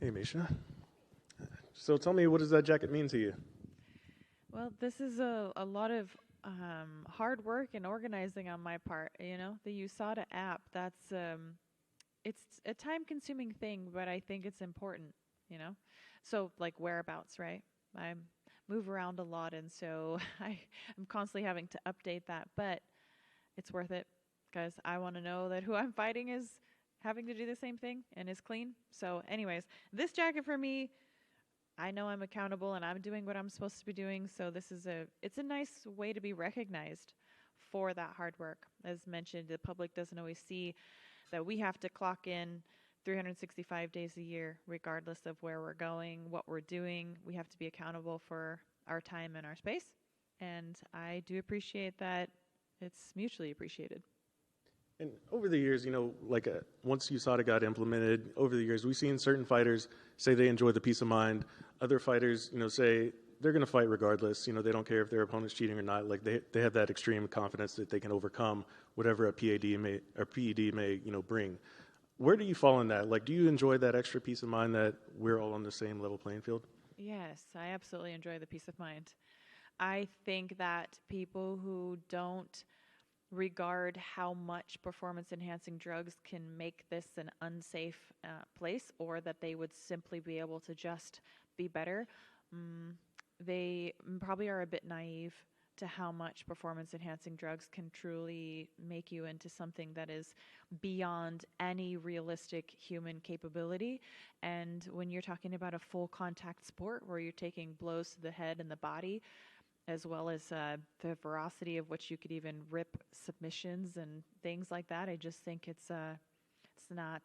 Hey, Miesha. So tell me, what does that jacket mean to you? Well, this is a lot of hard work and organizing on my part. You know, the USADA app, it's a time-consuming thing, but I think it's important, you know? So, like whereabouts, right? I move around a lot, and so I'm constantly having to update that, but it's worth it because I want to know that who I'm fighting is having to do the same thing and is clean. So, anyways, this jacket for me, I know I'm accountable and I'm doing what I'm supposed to be doing. So it's a nice way to be recognized for that hard work. As mentioned, the public doesn't always see that we have to clock in 365 days a year, regardless of where we're going, what we're doing. We have to be accountable for our time and our space. And I do appreciate that it's mutually appreciated. And over the years, once USADA got implemented, over the years, we've seen certain fighters say they enjoy the peace of mind. Other fighters, say they're going to fight regardless. They don't care if their opponent's cheating or not. Like they have that extreme confidence that they can overcome whatever a PED may, bring. Where do you fall in that? Like, do you enjoy that extra peace of mind that we're all on the same level playing field? Yes, I absolutely enjoy the peace of mind. I think that people who don't regard how much performance enhancing drugs can make this an unsafe place, or that they would simply be able to just be better, mm, they probably are a bit naive to how much performance enhancing drugs can truly make you into something that is beyond any realistic human capability. And when you're talking about a full contact sport where you're taking blows to the head and the body, as well as the veracity of which you could even rip submissions and things like that. I just think it's not,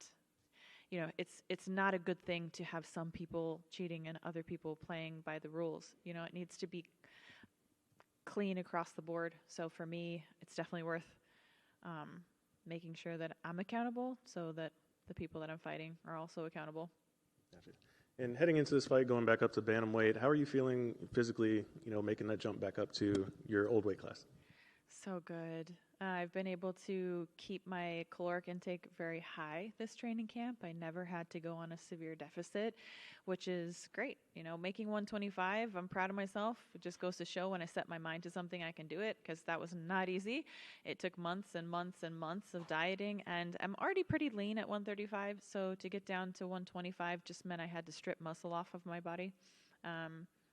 it's not a good thing to have some people cheating and other people playing by the rules. It needs to be clean across the board. So for me, it's definitely worth making sure that I'm accountable, so that the people that I'm fighting are also accountable. Gotcha. And heading into this fight, going back up to bantamweight, how are you feeling physically, making that jump back up to your old weight class? So good. I've been able to keep my caloric intake very high this training camp. I never had to go on a severe deficit, which is great. Making 125, I'm proud of myself. It just goes to show when I set my mind to something, I can do it, because that was not easy. It took months and months and months of dieting, and I'm already pretty lean at 135, so to get down to 125 just meant I had to strip muscle off of my body.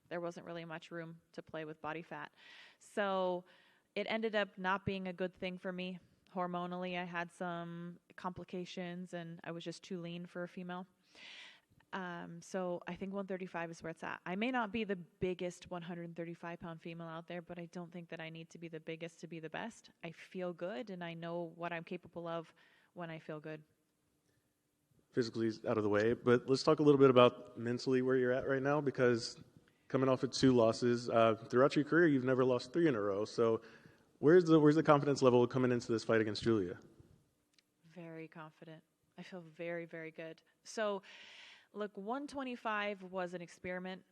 There wasn't really much room to play with body fat. So it ended up not being a good thing for me. Hormonally, I had some complications and I was just too lean for a female. So I think 135 is where it's at. I may not be the biggest 135-pound female out there, but I don't think that I need to be the biggest to be the best. I feel good and I know what I'm capable of when I feel good. Physically is out of the way, but let's talk a little bit about mentally where you're at right now, because coming off of 2 losses, throughout your career, you've never lost 3 in a row. So where's the confidence level coming into this fight against Julia? Very confident. I feel very, very good. So, look, 125 was an experiment.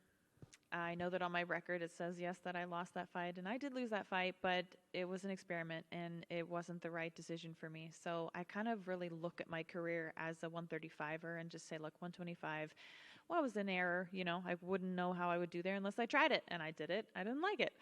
I know that on my record it says, yes, that I lost that fight, and I did lose that fight, but it was an experiment, and it wasn't the right decision for me. So I kind of really look at my career as a 135er and just say, look, 125, well, it was an error. I wouldn't know how I would do there unless I tried it, and I did it. I didn't like it.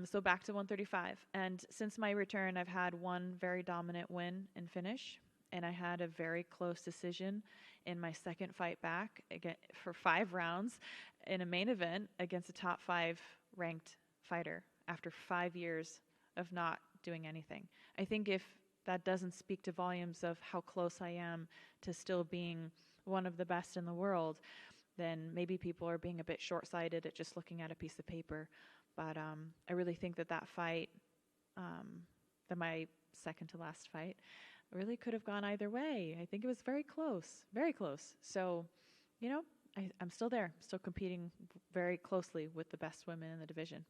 So back to 135. And since my return, I've had one very dominant win and finish. And I had a very close decision in my second fight back again for 5 rounds in a main event against a top 5 ranked fighter after 5 years of not doing anything. I think if that doesn't speak to volumes of how close I am to still being one of the best in the world, then maybe people are being a bit short-sighted at just looking at a piece of paper. But I really think that fight, that my second to last fight, really could have gone either way. I think it was very close, very close. So, I'm still there, still competing very closely with the best women in the division.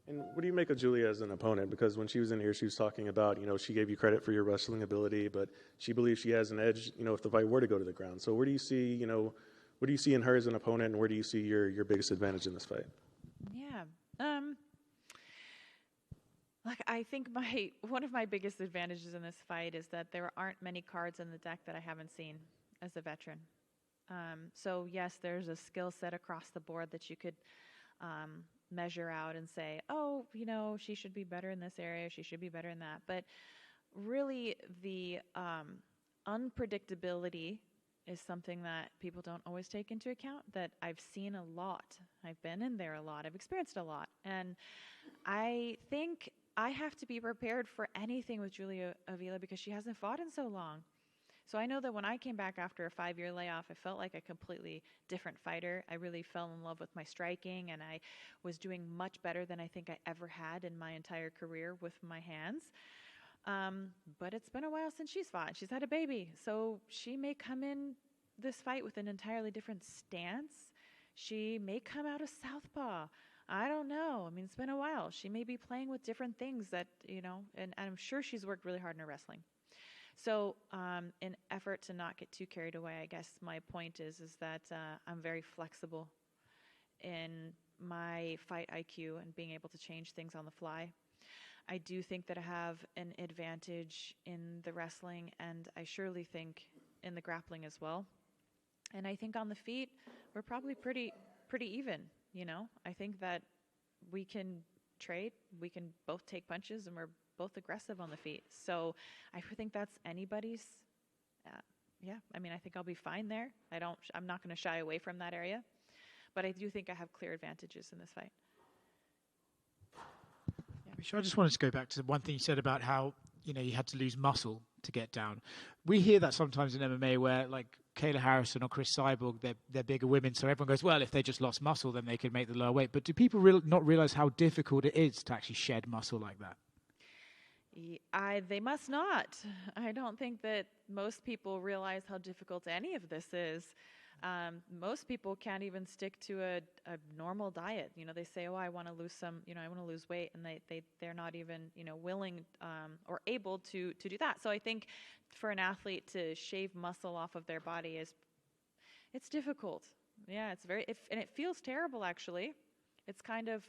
And what do you make of Julia as an opponent? Because when she was in here, she was talking about, she gave you credit for your wrestling ability, but she believes she has an edge, if the fight were to go to the ground. So where do you see, what do you see in her as an opponent, and where do you see your biggest advantage in this fight? Yeah. I think one of my biggest advantages in this fight is that there aren't many cards in the deck that I haven't seen as a veteran. So yes, there's a skill set across the board that you could measure out and say, oh, she should be better in this area, she should be better in that. But really, the unpredictability is something that people don't always take into account, that I've seen a lot. I've been in there a lot. I've experienced a lot. And I think I have to be prepared for anything with Julia Avila because she hasn't fought in so long. So I know that when I came back after a 5-year layoff, I felt like a completely different fighter. I really fell in love with my striking, and I was doing much better than I think I ever had in my entire career with my hands. But it's been a while since she's fought. She's had a baby. So she may come in this fight with an entirely different stance. She may come out a southpaw. I don't know. I mean, it's been a while. She may be playing with different things that, and I'm sure she's worked really hard in her wrestling. So in effort to not get too carried away, I guess my point is that I'm very flexible in my fight IQ and being able to change things on the fly. I do think that I have an advantage in the wrestling, and I surely think in the grappling as well. And I think on the feet, we're probably pretty even, I think that we can trade, we can both take punches, and we're both aggressive on the feet. So I think that's anybody's. I think I'll be fine there. I'm not going to shy away from that area, but I do think I have clear advantages in this fight. Miesha, I just wanted to go back to one thing you said about how you had to lose muscle to get down. We hear that sometimes in MMA where like Kayla Harrison or Chris Cyborg, they're bigger women, so everyone goes, well, if they just lost muscle, then they could make the lower weight. But do people not realize how difficult it is to actually shed muscle like that? They must not. I don't think that most people realize how difficult any of this is. Most people can't even stick to a normal diet. They say, oh, I want to lose some, I want to lose weight, and they're not even, willing or able to do that. So I think for an athlete to shave muscle off of their body it's difficult. Yeah, and it feels terrible, actually. It's kind of,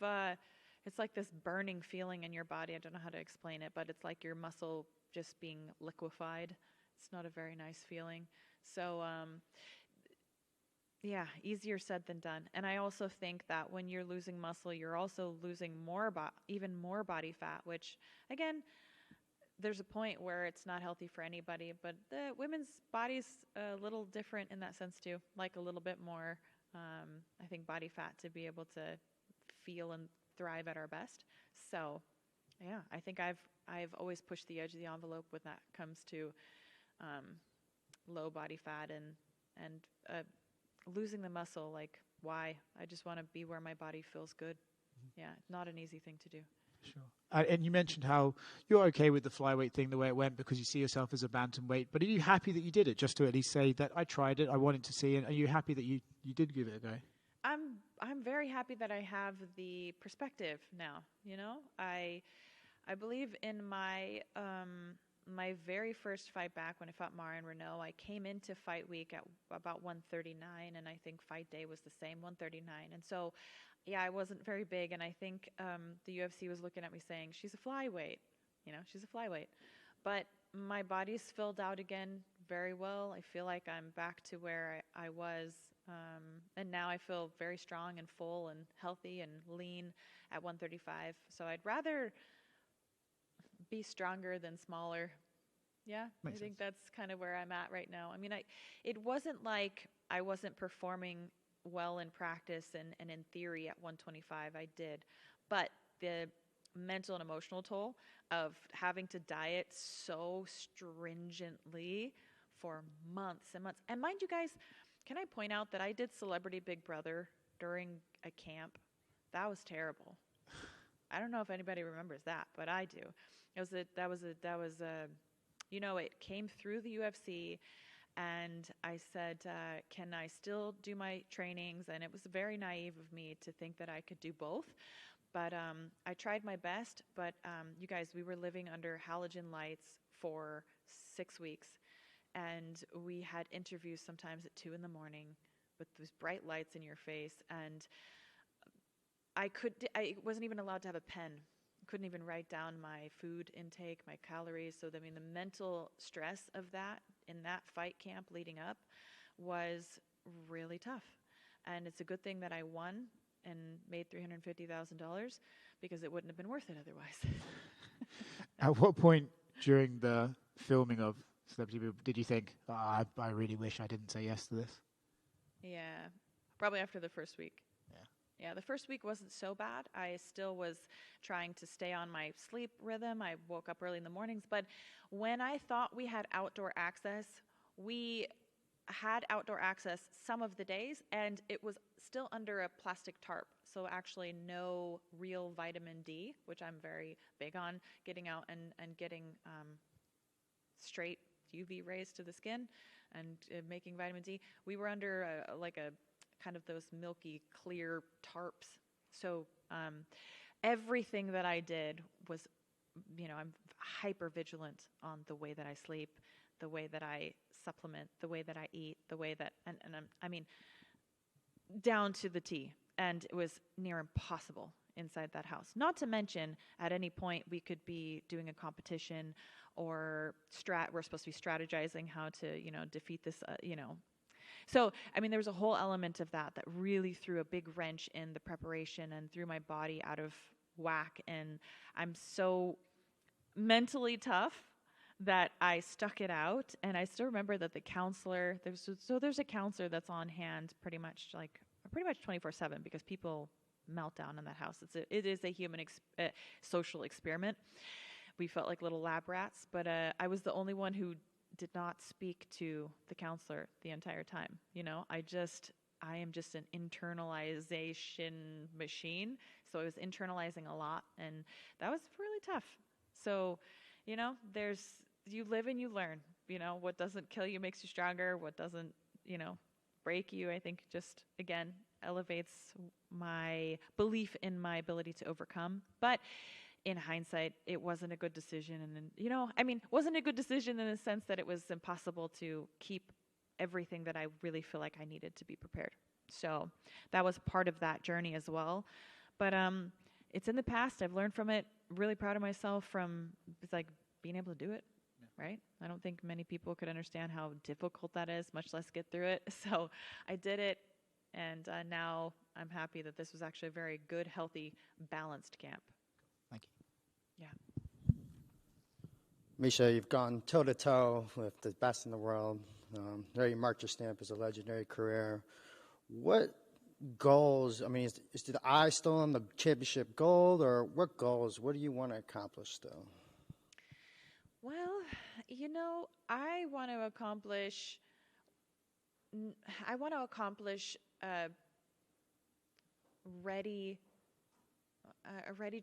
it's like this burning feeling in your body. I don't know how to explain it, but it's like your muscle just being liquefied. It's not a very nice feeling. So, yeah, easier said than done. And I also think that when you're losing muscle, you're also losing even more body fat, which, again, there's a point where it's not healthy for anybody, but the women's body's a little different in that sense too, like a little bit more, I think, body fat to be able to feel and thrive at our best. So, yeah, I think I've always pushed the edge of the envelope when that comes to low body fat and losing the muscle. Like, why? I just want to be where my body feels good. Yeah, not an easy thing to do. Sure. And you mentioned how you're okay with the flyweight thing the way it went because you see yourself as a bantamweight. But are you happy that you did it, just to at least say that I tried it, I wanted to see it? Are you happy that you did give it a go? I'm very happy that I have the perspective now. I believe in my my very first fight back when I fought Marion Renault. I came into fight week at about 139, and I think fight day was the same, 139. And so, yeah, I wasn't very big, and I think the UFC was looking at me saying, she's a flyweight, she's a flyweight. But my body's filled out again very well. I feel like I'm back to where I was, and now I feel very strong and full and healthy and lean at 135. So I'd rather be stronger than smaller. Yeah, Makes I think sense. that's kind of where I'm at right now. I mean, it wasn't like I wasn't performing well in practice and in theory at 125. I did. But the mental and emotional toll of having to diet so stringently for months and months. And mind you guys, can I point out that I did Celebrity Big Brother during a camp? That was terrible. I don't know if anybody remembers that, but I do. It came through the UFC, and I said, can I still do my trainings? And it was very naive of me to think that I could do both. But I tried my best. But you guys, we were living under halogen lights for 6 weeks, and we had interviews sometimes at 2 a.m. with those bright lights in your face. And I wasn't even allowed to have a pen. Couldn't even write down my food intake, my calories. So, the mental stress of that in that fight camp leading up was really tough. And it's a good thing that I won and made $350,000 because it wouldn't have been worth it otherwise. At what point during the filming of Celebrity Boob did you think, I really wish I didn't say yes to this? Yeah, probably after the first week. Yeah. Yeah, the first week wasn't so bad. I still was trying to stay on my sleep rhythm. I woke up early in the mornings. But when I thought we had outdoor access, we had outdoor access some of the days, and it was still under a plastic tarp. So actually no real vitamin D, which I'm very big on, getting out and getting straight UV rays to the skin and making vitamin D. We were under a kind of those milky clear tarps. So everything that I did was, I'm hyper vigilant on the way that I sleep, the way that I supplement, the way that I eat, the way that, I mean, down to the T. And it was near impossible inside that house. Not to mention, at any point, we could be doing a competition or we're supposed to be strategizing how to, defeat this, So, there was a whole element of that really threw a big wrench in the preparation and threw my body out of whack. And I'm so mentally tough that I stuck it out. And I still remember that the counselor, there's a counselor that's on hand pretty much 24/7 because people melt down in that house. It is a human social experiment. We felt like little lab rats, but I was the only one who did not speak to the counselor the entire time. I am just an internalization machine. So I was internalizing a lot, and that was really tough. So, you live and you learn. What doesn't kill you makes you stronger. What doesn't, break you, I think just, again, elevates my belief in my ability to overcome. But in hindsight, it wasn't a good decision. And wasn't a good decision in the sense that it was impossible to keep everything that I really feel like I needed to be prepared. So that was part of that journey as well. But it's in the past. I've learned from it. Really proud of myself from being able to do it. Right? I don't think many people could understand how difficult that is, much less get through it. So I did it, and now I'm happy that this was actually a very good, healthy, balanced camp. Thank you. Yeah. Miesha, you've gone toe-to-toe with the best in the world. There you marked your stamp as a legendary career. What goals, is the eye still on the championship gold, or what do you want to accomplish still? Well, I want to accomplish a ready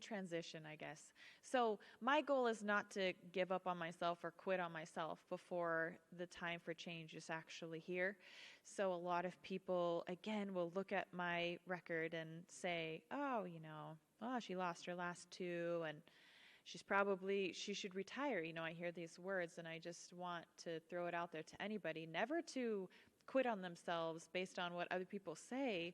transition, I guess. So my goal is not to give up on myself or quit on myself before the time for change is actually here. So a lot of people, again, will look at my record and say, oh, she lost her last two, and she should retire. I hear these words, and I just want to throw it out there to anybody, never to quit on themselves based on what other people say,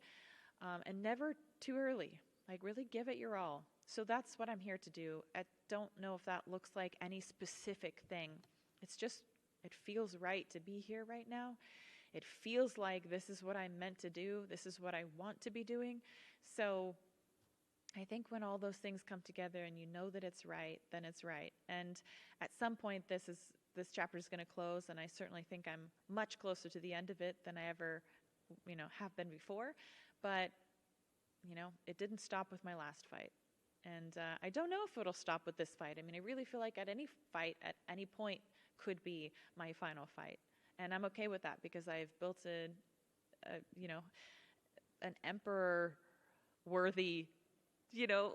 and never too early. Really give it your all. So that's what I'm here to do. I don't know if that looks like any specific thing. It's just, it feels right to be here right now. It feels like this is what I'm meant to do. This is what I want to be doing. So I think when all those things come together and you know that it's right, then it's right. And at some point, this chapter is going to close, and I certainly think I'm much closer to the end of it than I ever, have been before. But, it didn't stop with my last fight. And I don't know if it'll stop with this fight. I really feel like at any fight, at any point, could be my final fight. And I'm okay with that because I've built an emperor-worthy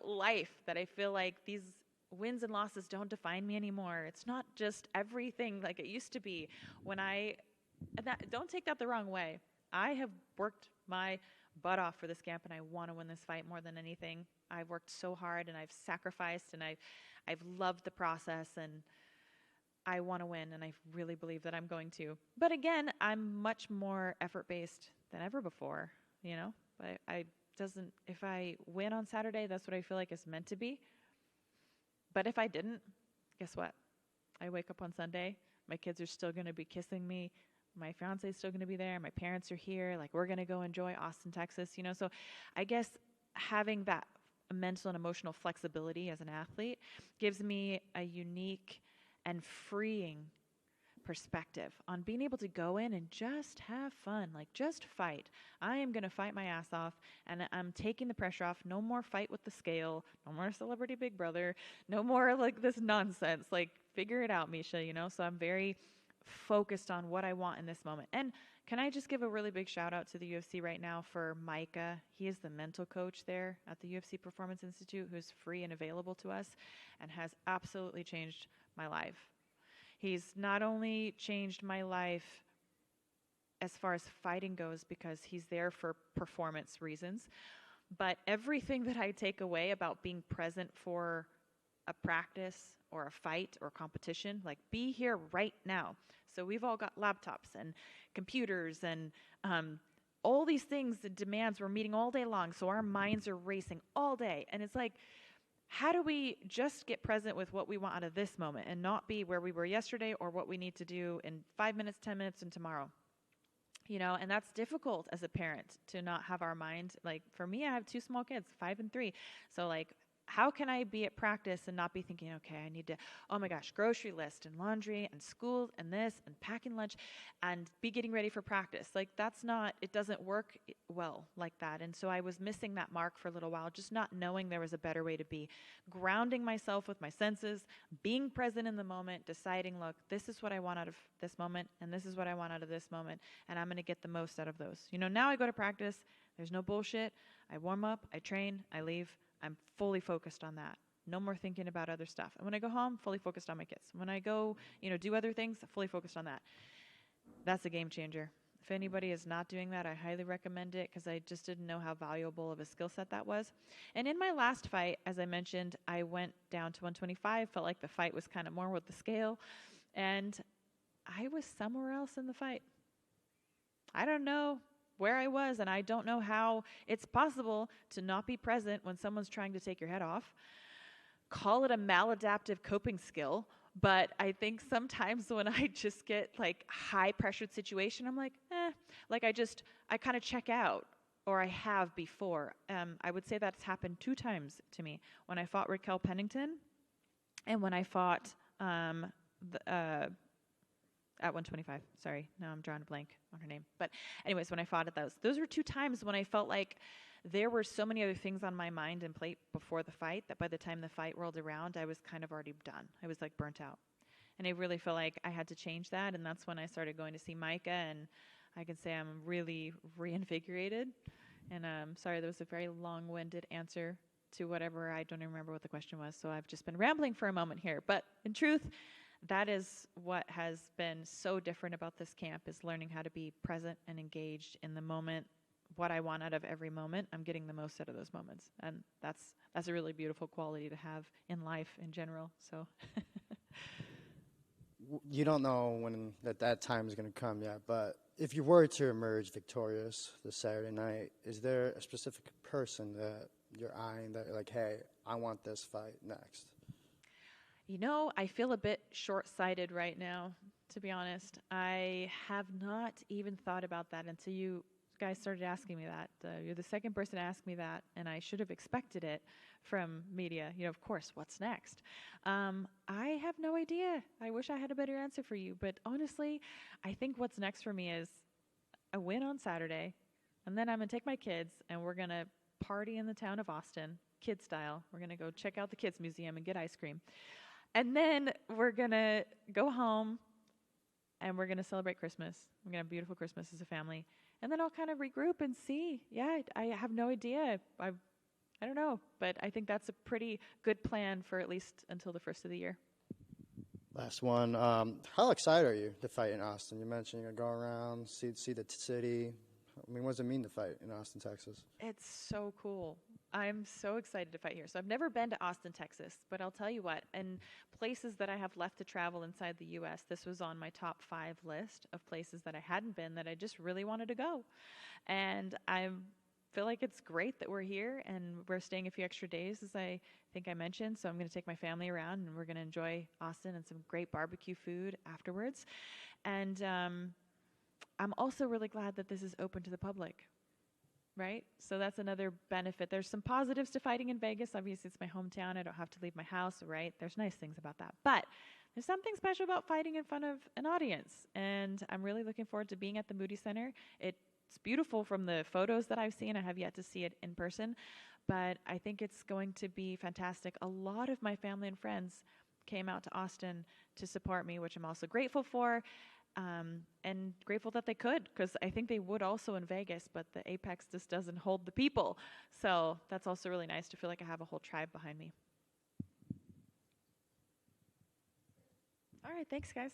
life that I feel like these wins and losses don't define me anymore. It's not just everything like it used to be. Don't take that the wrong way. I have worked my butt off for this camp, and I want to win this fight more than anything. I've worked so hard, and I've sacrificed, and I've loved the process, and I want to win, and I really believe that I'm going to. But again, I'm much more effort-based than ever before, But if I win on Saturday, that's what I feel like it's meant to be. But if I didn't, guess what? I wake up on Sunday, my kids are still going to be kissing me, My fiance is still going to be there. My parents are here. Like, we're going to go enjoy Austin, Texas, you know? So I guess having that mental and emotional flexibility as an athlete gives me a unique and freeing perspective on being able to go in and just have fun, like just fight. I am going to fight my ass off, and I'm taking the pressure off. No more fight with the scale, no more celebrity Big Brother, no more like this nonsense. Like, figure it out, Miesha, you know? So I'm very focused on what I want in this moment. And can I just give a really big shout out to the UFC right now for Micah? He is the mental coach there at the UFC Performance Institute, who's free and available to us and has absolutely changed my life. He's not only changed my life as far as fighting goes because he's there for performance reasons, but everything that I take away about being present for a practice or a fight or competition, like be here right now. So we've all got laptops and computers and all these things, the demands we're meeting all day long. So our minds are racing all day. And it's like, how do we just get present with what we want out of this moment and not be where we were yesterday or what we need to do in 5 minutes, 10 minutes, and tomorrow? You know, and that's difficult as a parent to not have our mind. Like, for me, I have 2 small kids, 5 and 3. So, like, how can I be at practice and not be thinking, okay, I need to, oh my gosh, grocery list and laundry and school and this and packing lunch and be getting ready for practice. Like, that's not, it doesn't work well like that. And so I was missing that mark for a little while, just not knowing there was a better way to be. Grounding myself with my senses, being present in the moment, deciding, look, this is what I want out of this moment and this is what I want out of this moment, and I'm going to get the most out of those. You know, now I go to practice, there's no bullshit. I warm up, I train, I leave. I'm fully focused on that. No more thinking about other stuff. And when I go home, fully focused on my kids. When I go, you know, do other things, fully focused on that. That's a game changer. If anybody is not doing that, I highly recommend it because I just didn't know how valuable of a skill set that was. And in my last fight, as I mentioned, I went down to 125, felt like the fight was kind of more with the scale, and I was somewhere else in the fight. I don't know where I was, and I don't know how it's possible to not be present when someone's trying to take your head off. Call it a maladaptive coping skill, but I think sometimes when I just get like high pressured situation, I'm like, like I kind of check out, or I have before. I would say that's happened 2 times to me. When I fought Raquel Pennington and when I fought at 125. Sorry, now I'm drawing a blank on her name. But anyways, when I fought at those were 2 times when I felt like there were so many other things on my mind and plate before the fight that by the time the fight rolled around, I was kind of already done. I was like burnt out. And I really felt like I had to change that. And that's when I started going to see Micah. And I can say I'm really reinvigorated. And sorry, that was a very long-winded answer to whatever. I don't even remember what the question was. So I've just been rambling for a moment here. But in truth, that is what has been so different about this camp, is learning how to be present and engaged in the moment. What I want out of every moment, I'm getting the most out of those moments. And that's a really beautiful quality to have in life in general. So you don't know when that time is going to come yet, but if you were to emerge victorious this Saturday night, is there a specific person that you're eyeing that you're like, hey, I want this fight next? You know, I feel a bit short-sighted right now, to be honest. I have not even thought about that until you guys started asking me that. You're the second person to ask me that, and I should have expected it from media. You know, of course, what's next? I have no idea. I wish I had a better answer for you, but honestly, I think what's next for me is a win on Saturday, and then I'm going to take my kids, and we're going to party in the town of Austin, kid style. We're going to go check out the kids museum and get ice cream. And then we're going to go home and we're going to celebrate Christmas. We're going to have a beautiful Christmas as a family. And then I'll kind of regroup and see. Yeah, I have no idea. I don't know. But I think that's a pretty good plan for at least until the first of the year. Last one. How excited are you to fight in Austin? You mentioned you're going to go around, see the city. I mean, what does it mean to fight in Austin, Texas? It's so cool. I'm so excited to fight here. So I've never been to Austin, Texas, but I'll tell you what, in places that I have left to travel inside the U.S., this was on my top 5 list of places that I hadn't been that I just really wanted to go. And I feel like it's great that we're here and we're staying a few extra days, as I think I mentioned. So I'm going to take my family around and we're going to enjoy Austin and some great barbecue food afterwards. And I'm also really glad that this is open to the public, right? So that's another benefit. There's some positives to fighting in Vegas. Obviously, it's my hometown. I don't have to leave my house, right? There's nice things about that. But there's something special about fighting in front of an audience. And I'm really looking forward to being at the Moody Center. It's beautiful from the photos that I've seen. I have yet to see it in person. But I think it's going to be fantastic. A lot of my family and friends came out to Austin to support me, which I'm also grateful for. And grateful that they could, because I think they would also in Vegas, but the Apex just doesn't hold the people. So that's also really nice to feel like I have a whole tribe behind me. All right, thanks, guys.